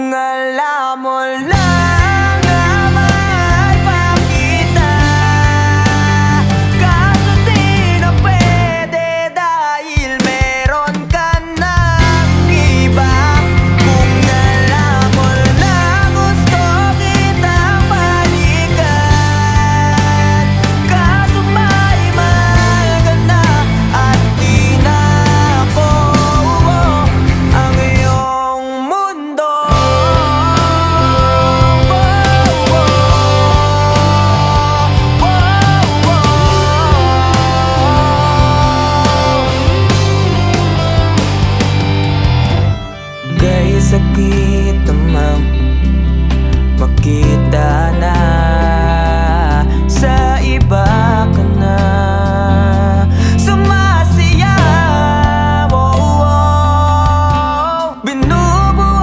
Kung alam mo lang na mahal pa kita, kaso di na pwede dahil meron ka ng iba. Kung alam mo lang gusto kitang balikan, kaso may mahal ka na at di na ako ang iyong mundo. Kay sakit namang makita na sa iba.